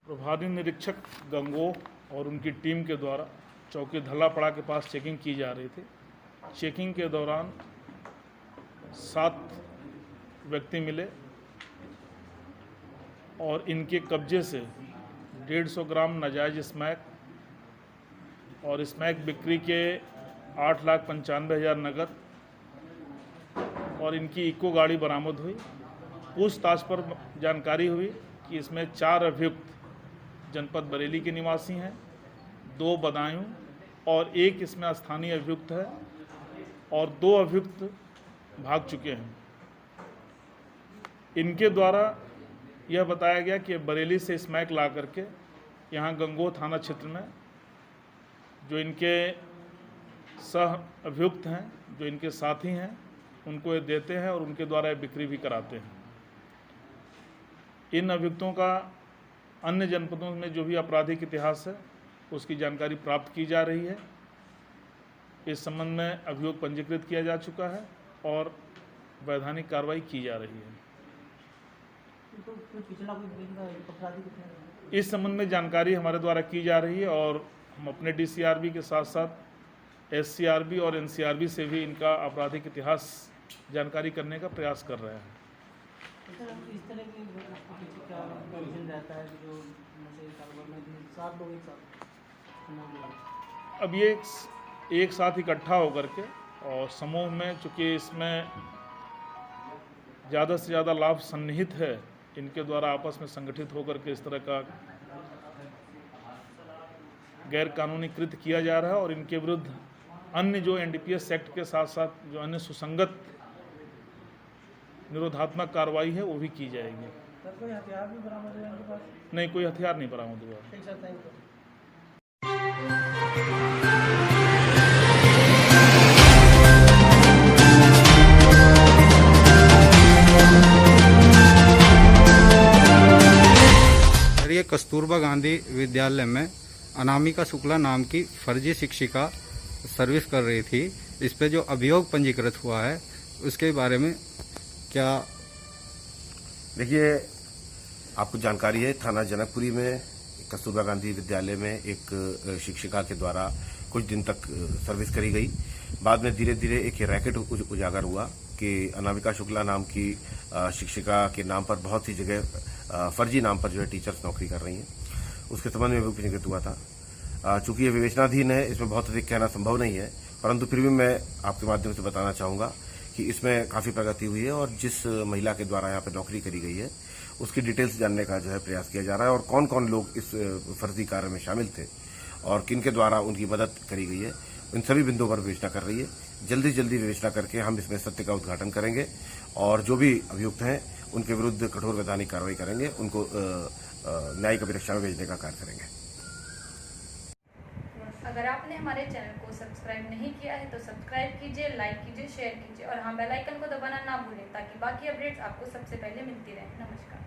प्रभारी निरीक्षक गंगोह और उनकी टीम के द्वारा चौकी धल्लापड़ा के पास चेकिंग की जा रही थी। चेकिंग के दौरान 7 व्यक्ति मिले और इनके कब्जे से 150 ग्राम नाजायज स्मैक और स्मैक बिक्री के 8,95,000 नगद और इनकी इको गाड़ी बरामद हुई। पूछताछ पर जानकारी हुई कि इसमें 4 अभियुक्त जनपद बरेली के निवासी हैं, 2 बदायूं और 1 इसमें स्थानीय अभियुक्त है और 2 अभियुक्त भाग चुके हैं। इनके द्वारा यह बताया गया कि बरेली से स्मैक ला करके यहाँ गंगोह थाना क्षेत्र में जो इनके सह अभियुक्त हैं, जो इनके साथी हैं, उनको ये देते हैं और उनके द्वारा ये बिक्री भी कराते हैं। इन अभियुक्तों का अन्य जनपदों में जो भी आपराधिक इतिहास है उसकी जानकारी प्राप्त की जा रही है। इस संबंध में अभियोग पंजीकृत किया जा चुका है और वैधानिक कार्रवाई की जा रही है। इस संबंध में जानकारी हमारे द्वारा की जा रही है और हम अपने डीसीआरबी के साथ साथ एससीआरबी और एनसीआरबी से भी इनका आपराधिक इतिहास जानकारी करने का प्रयास कर रहे हैं। इस तरह की रहता है जो अब ये एक साथ इकट्ठा होकर के और समूह में, चूँकि इसमें ज़्यादा से ज़्यादा लाभ सन्निहित है, इनके द्वारा आपस में संगठित होकर के इस तरह का गैर कानूनी कृत्य किया जा रहा है और इनके विरुद्ध अन्य जो एनडीपीएस एक्ट के साथ साथ जो अन्य सुसंगत निरोधात्मक कार्रवाई है वो भी की जाएगी। कोई हथियार भी बरामद है इनके पास? नहीं, कोई हथियार नहीं बरामद हुआ। ये कस्तूरबा गांधी विद्यालय में अनामिका शुक्ला नाम की फर्जी शिक्षिका सर्विस कर रही थी। इस पे जो अभियोग पंजीकृत हुआ है उसके बारे में क्या? देखिए, आपको जानकारी है, थाना जनकपुरी में कस्तूरबा गांधी विद्यालय में एक शिक्षिका के द्वारा कुछ दिन तक सर्विस करी गई। बाद में धीरे धीरे एक रैकेट उजागर हुआ कि अनामिका शुक्ला नाम की शिक्षिका के नाम पर बहुत सी जगह फर्जी नाम पर जो है टीचर्स नौकरी कर रही हैं। उसके संबंध में पंजीकृत हुआ था। चूंकि ये विवेचनाधीन है, इसमें बहुत अधिक कहना संभव नहीं है, परंतु फिर भी मैं आपके माध्यम से बताना चाहूंगा कि इसमें काफी प्रगति हुई है और जिस महिला के द्वारा यहाँ पे नौकरी करी गई है उसकी डिटेल्स जानने का जो है प्रयास किया जा रहा है और कौन कौन लोग इस फर्जी कार्य में शामिल थे और किनके द्वारा उनकी मदद करी गई है, इन सभी बिंदुओं पर विवेचना कर रही है। जल्दी जल्दी विवेचना करके हम इसमें सत्य का उद्घाटन करेंगे और जो भी अभियुक्त हैं उनके विरुद्ध कठोर वैधानिक कार्रवाई करेंगे, उनको न्यायिक अभिरक्षा में भेजने का कार्य करेंगे। अगर आपने हमारे चैनल को सब्सक्राइब नहीं किया है तो सब्सक्राइब कीजिए, लाइक कीजिए, शेयर कीजिए और हाँ, बेल आइकन को दबाना ना भूलें ताकि बाकी अपडेट्स आपको सबसे पहले मिलती रहें। नमस्कार।